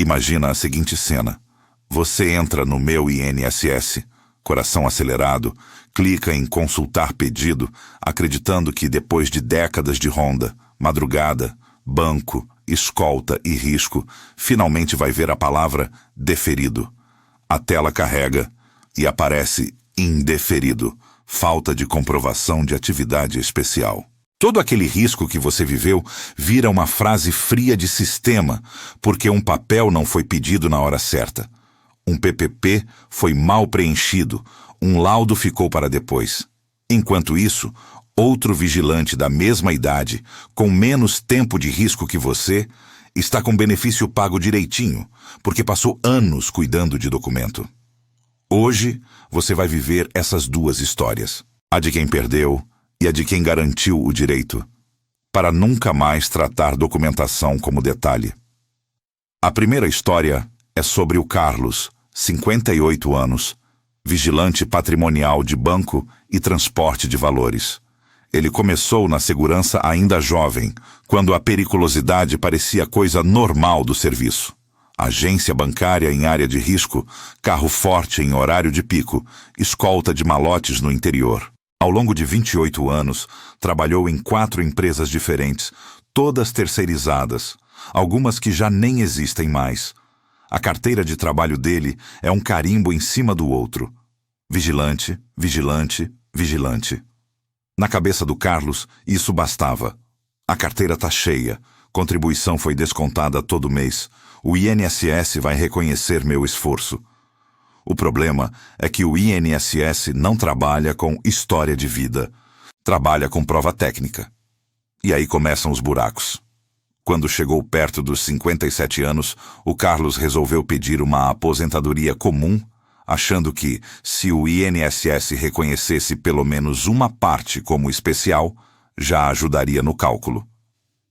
Imagina a seguinte cena. Você entra no Meu INSS, coração acelerado, clica em consultar pedido, acreditando que depois de décadas de ronda, madrugada, banco, escolta e risco, finalmente vai ver a palavra deferido. A tela carrega e aparece indeferido, falta de comprovação de atividade especial. Todo aquele risco que você viveu vira uma frase fria de sistema, porque um papel não foi pedido na hora certa. Um PPP foi mal preenchido, um laudo ficou para depois. Enquanto isso, outro vigilante da mesma idade, com menos tempo de risco que você, está com benefício pago direitinho, porque passou anos cuidando de documento. Hoje, você vai viver essas duas histórias. A de quem perdeu e a de quem garantiu o direito, para nunca mais tratar documentação como detalhe. A primeira história é sobre o Carlos, 58 anos, vigilante patrimonial de banco e transporte de valores. Ele começou na segurança ainda jovem, quando a periculosidade parecia coisa normal do serviço. Agência bancária em área de risco, carro forte em horário de pico, escolta de malotes no interior. Ao longo de 28 anos, trabalhou em 4 empresas diferentes, todas terceirizadas, algumas que já nem existem mais. A carteira de trabalho dele é um carimbo em cima do outro. Vigilante, vigilante, vigilante. Na cabeça do Carlos, isso bastava. A carteira tá cheia, contribuição foi descontada todo mês, o INSS vai reconhecer meu esforço. O problema é que o INSS não trabalha com história de vida, trabalha com prova técnica. E aí começam os buracos. Quando chegou perto dos 57 anos, o Carlos resolveu pedir uma aposentadoria comum, achando que, se o INSS reconhecesse pelo menos uma parte como especial, já ajudaria no cálculo.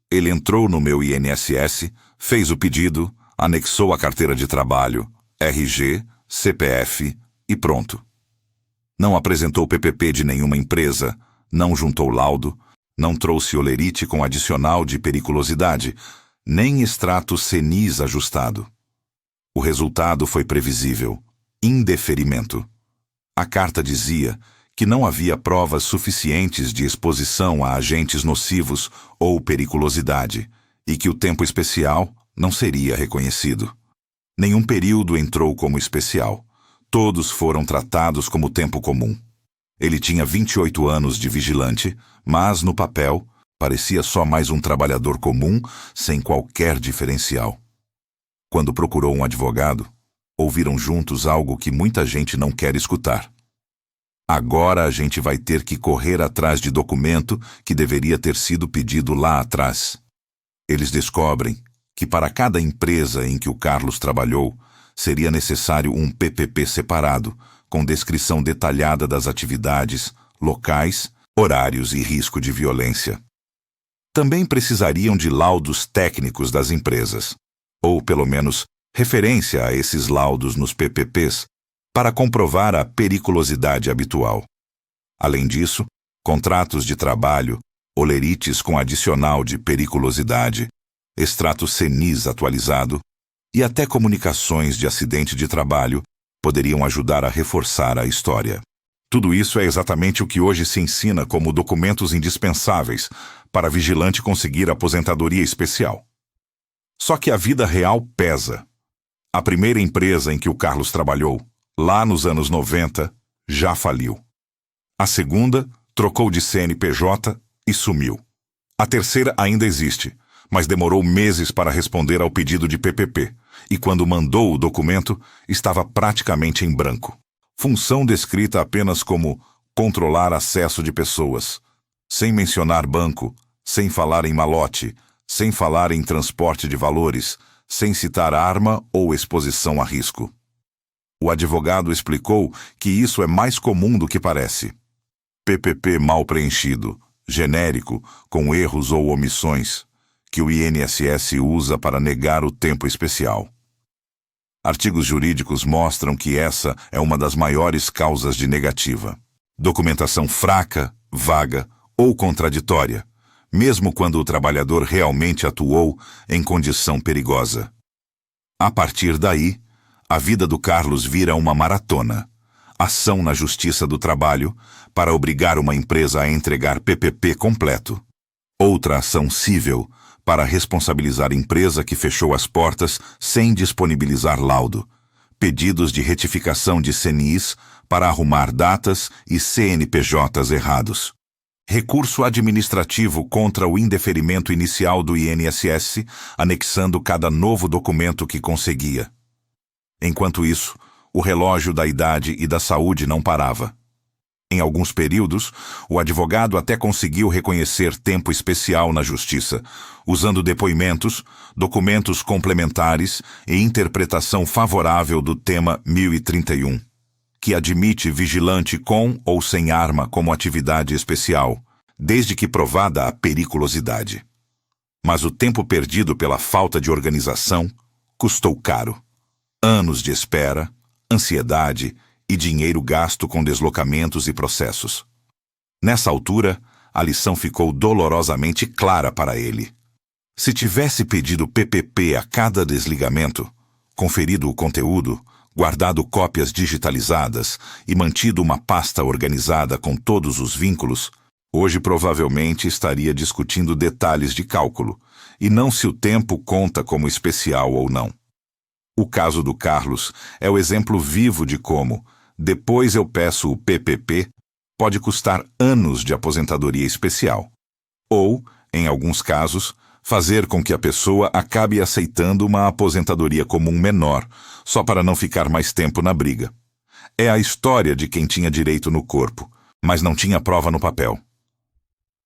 Ele entrou no Meu INSS, fez o pedido, anexou a carteira de trabalho, RG, CPF e pronto. Não apresentou PPP de nenhuma empresa, não juntou laudo, não trouxe olerite com adicional de periculosidade, nem extrato senis ajustado. O resultado foi previsível: indeferimento. A carta dizia que não havia provas suficientes de exposição a agentes nocivos ou periculosidade e que o tempo especial não seria reconhecido. Nenhum período entrou como especial. Todos foram tratados como tempo comum. Ele tinha 28 anos de vigilante, mas, no papel, parecia só mais um trabalhador comum, sem qualquer diferencial. Quando procurou um advogado, ouviram juntos algo que muita gente não quer escutar. Agora a gente vai ter que correr atrás de documento que deveria ter sido pedido lá atrás. Eles descobrem que para cada empresa em que o Carlos trabalhou, seria necessário um PPP separado, com descrição detalhada das atividades, locais, horários e risco de violência. Também precisariam de laudos técnicos das empresas, ou pelo menos referência a esses laudos nos PPPs, para comprovar a periculosidade habitual. Além disso, contratos de trabalho, olerites com adicional de periculosidade, extrato senis atualizado e até comunicações de acidente de trabalho poderiam ajudar a reforçar a história. Tudo isso é exatamente o que hoje se ensina como documentos indispensáveis para vigilante conseguir aposentadoria especial. Só que a vida real pesa. A primeira empresa em que o Carlos trabalhou, lá nos anos 90, já faliu. A segunda trocou de CNPJ e sumiu. A terceira ainda existe, mas demorou meses para responder ao pedido de PPP, e quando mandou o documento, estava praticamente em branco. Função descrita apenas como controlar acesso de pessoas, sem mencionar banco, sem falar em malote, sem falar em transporte de valores, sem citar arma ou exposição a risco. O advogado explicou que isso é mais comum do que parece. PPP mal preenchido, genérico, com erros ou omissões, que o INSS usa para negar o tempo especial. Artigos jurídicos mostram que essa é uma das maiores causas de negativa. Documentação fraca, vaga ou contraditória, mesmo quando o trabalhador realmente atuou em condição perigosa. A partir daí, a vida do Carlos vira uma maratona. Ação na Justiça do Trabalho para obrigar uma empresa a entregar PPP completo. Outra ação cível para responsabilizar a empresa que fechou as portas sem disponibilizar laudo. Pedidos de retificação de CNIs para arrumar datas e CNPJs errados. Recurso administrativo contra o indeferimento inicial do INSS, anexando cada novo documento que conseguia. Enquanto isso, o relógio da idade e da saúde não parava. Em alguns períodos, o advogado até conseguiu reconhecer tempo especial na justiça, usando depoimentos, documentos complementares e interpretação favorável do tema 1031, que admite vigilante com ou sem arma como atividade especial, desde que provada a periculosidade. Mas o tempo perdido pela falta de organização custou caro. Anos de espera, ansiedade e dinheiro gasto com deslocamentos e processos. Nessa altura, a lição ficou dolorosamente clara para ele. Se tivesse pedido PPP a cada desligamento, conferido o conteúdo, guardado cópias digitalizadas e mantido uma pasta organizada com todos os vínculos, hoje provavelmente estaria discutindo detalhes de cálculo, e não se o tempo conta como especial ou não. O caso do Carlos é o exemplo vivo de como, depois eu peço o PPP, pode custar anos de aposentadoria especial. Ou, em alguns casos, fazer com que a pessoa acabe aceitando uma aposentadoria comum menor, só para não ficar mais tempo na briga. É a história de quem tinha direito no corpo, mas não tinha prova no papel.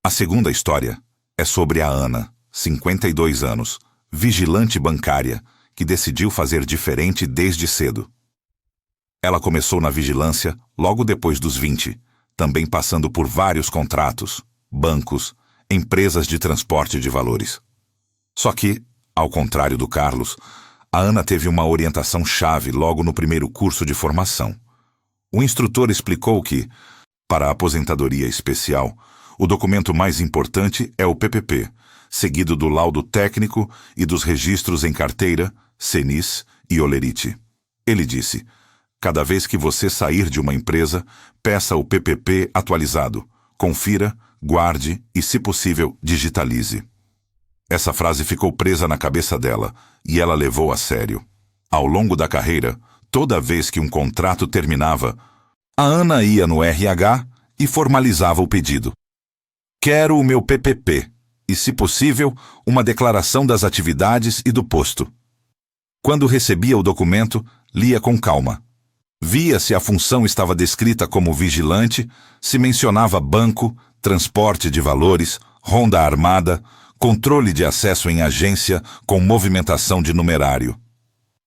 A segunda história é sobre a Ana, 52 anos, vigilante bancária, que decidiu fazer diferente desde cedo. Ela começou na vigilância logo depois dos 20, também passando por vários contratos, bancos, empresas de transporte de valores. Só que, ao contrário do Carlos, a Ana teve uma orientação chave logo no primeiro curso de formação. O instrutor explicou que, para a aposentadoria especial, o documento mais importante é o PPP, seguido do laudo técnico e dos registros em carteira, CNIS e Olerite. Ele disse: cada vez que você sair de uma empresa, peça o PPP atualizado, confira, guarde e, se possível, digitalize. Essa frase ficou presa na cabeça dela e ela levou a sério. Ao longo da carreira, toda vez que um contrato terminava, a Ana ia no RH e formalizava o pedido. Quero o meu PPP e, se possível, uma declaração das atividades e do posto. Quando recebia o documento, lia com calma. Via se a função estava descrita como vigilante, se mencionava banco, transporte de valores, ronda armada, controle de acesso em agência com movimentação de numerário.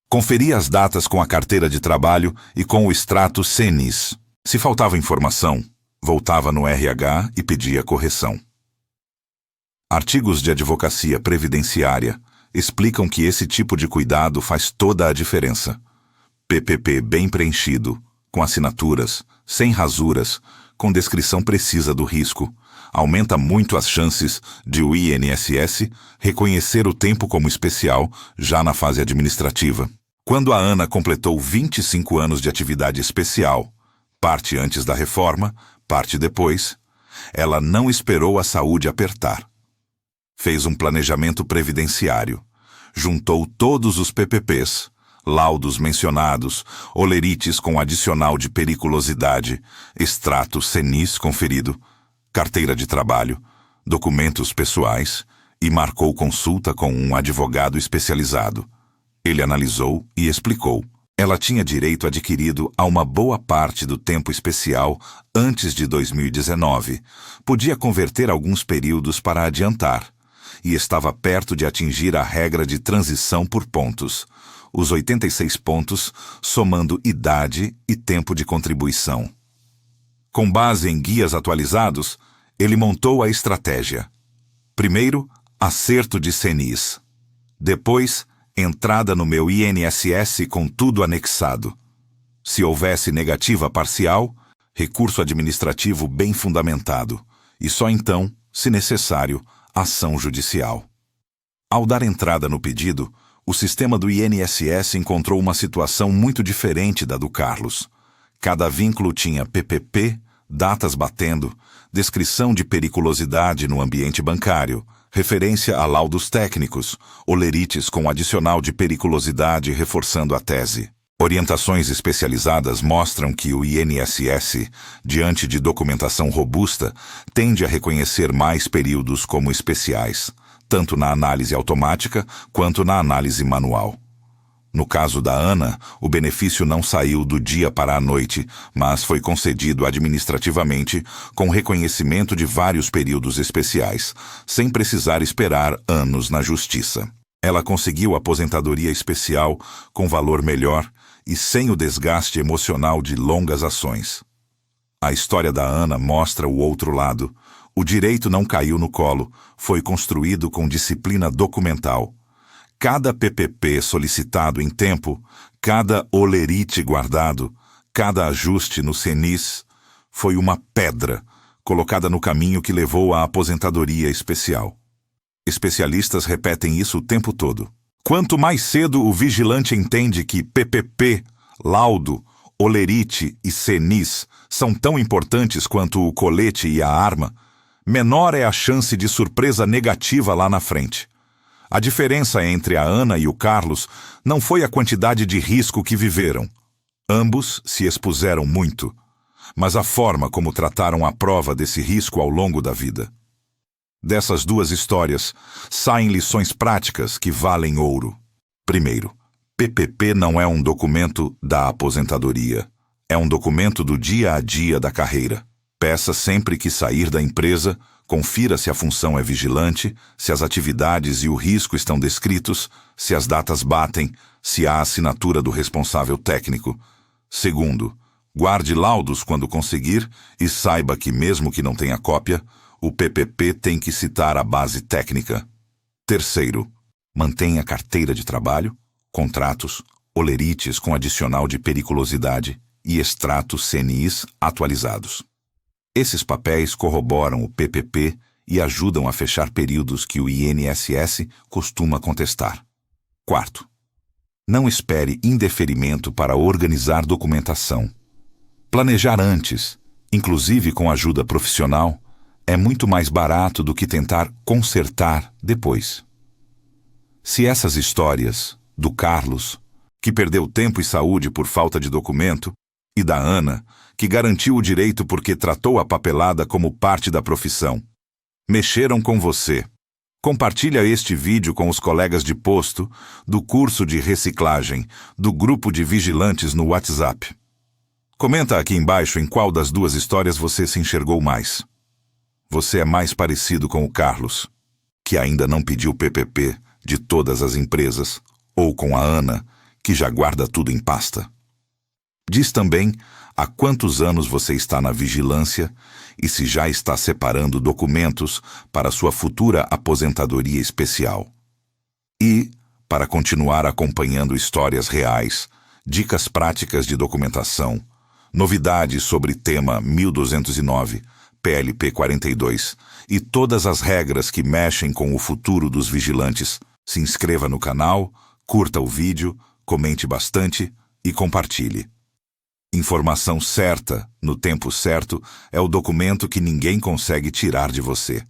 Conferia as datas com a carteira de trabalho e com o extrato CNIS. Se faltava informação, voltava no RH e pedia correção. Artigos de advocacia previdenciária explicam que esse tipo de cuidado faz toda a diferença. PPP bem preenchido, com assinaturas, sem rasuras, com descrição precisa do risco, aumenta muito as chances de o INSS reconhecer o tempo como especial já na fase administrativa. Quando a Ana completou 25 anos de atividade especial, parte antes da reforma, parte depois, ela não esperou a saúde apertar. Fez um planejamento previdenciário, juntou todos os PPPs, laudos mencionados, olerites com adicional de periculosidade, extrato CNIS conferido, carteira de trabalho, documentos pessoais e marcou consulta com um advogado especializado. Ele analisou e explicou. Ela tinha direito adquirido a uma boa parte do tempo especial antes de 2019, podia converter alguns períodos para adiantar, e estava perto de atingir a regra de transição por pontos, os 86 pontos somando idade e tempo de contribuição. Com base em guias atualizados, ele montou a estratégia. Primeiro, acerto de CNIs. Depois, entrada no meu INSS com tudo anexado. Se houvesse negativa parcial, recurso administrativo bem fundamentado. E só então, se necessário, ação judicial. Ao dar entrada no pedido, O sistema do INSS encontrou uma situação muito diferente da do Carlos. Cada vínculo tinha PPP, datas batendo, descrição de periculosidade no ambiente bancário, referência a laudos técnicos, olerites com adicional de periculosidade reforçando a tese. Orientações especializadas mostram que o INSS, diante de documentação robusta, tende a reconhecer mais períodos como especiais, tanto na análise automática quanto na análise manual. No caso da Ana, o benefício não saiu do dia para a noite, mas foi concedido administrativamente com reconhecimento de vários períodos especiais, sem precisar esperar anos na justiça. Ela conseguiu aposentadoria especial com valor melhor e sem o desgaste emocional de longas ações. A história da Ana mostra o outro lado. O direito não caiu no colo, foi construído com disciplina documental. Cada PPP solicitado em tempo, cada olerite guardado, cada ajuste no CNIS, foi uma pedra colocada no caminho que levou à aposentadoria especial. Especialistas repetem isso o tempo todo. Quanto mais cedo o vigilante entende que PPP, laudo, olerite e CNIS são tão importantes quanto o colete e a arma, menor é a chance de surpresa negativa lá na frente. A diferença entre a Ana e o Carlos não foi a quantidade de risco que viveram. Ambos se expuseram muito, mas a forma como trataram a prova desse risco ao longo da vida. Dessas duas histórias, saem lições práticas que valem ouro. Primeiro, PPP não é um documento da aposentadoria. É um documento do dia a dia da carreira. Peça sempre que sair da empresa, confira se a função é vigilante, se as atividades e o risco estão descritos, se as datas batem, se há assinatura do responsável técnico. Segundo, guarde laudos quando conseguir e saiba que, mesmo que não tenha cópia, o PPP tem que citar a base técnica. Terceiro, mantenha carteira de trabalho, contratos, olerites com adicional de periculosidade e extratos CNIs atualizados. Esses papéis corroboram o PPP e ajudam a fechar períodos que o INSS costuma contestar. Quarto, não espere indeferimento para organizar documentação. Planejar antes, inclusive com ajuda profissional, é muito mais barato do que tentar consertar depois. Se essas histórias, do Carlos, que perdeu tempo e saúde por falta de documento, e da Ana, que garantiu o direito porque tratou a papelada como parte da profissão, mexeram com você, compartilha este vídeo com os colegas de posto, do curso de reciclagem, do grupo de vigilantes no WhatsApp. Comenta aqui embaixo em qual das duas histórias você se enxergou mais. Você é mais parecido com o Carlos, que ainda não pediu PPP de todas as empresas, ou com a Ana, que já guarda tudo em pasta. Diz também há quantos anos você está na vigilância e se já está separando documentos para sua futura aposentadoria especial. E, para continuar acompanhando histórias reais, dicas práticas de documentação, novidades sobre tema 1209, PLP 42 e todas as regras que mexem com o futuro dos vigilantes, se inscreva no canal, curta o vídeo, comente bastante e compartilhe. Informação certa, no tempo certo, é o documento que ninguém consegue tirar de você.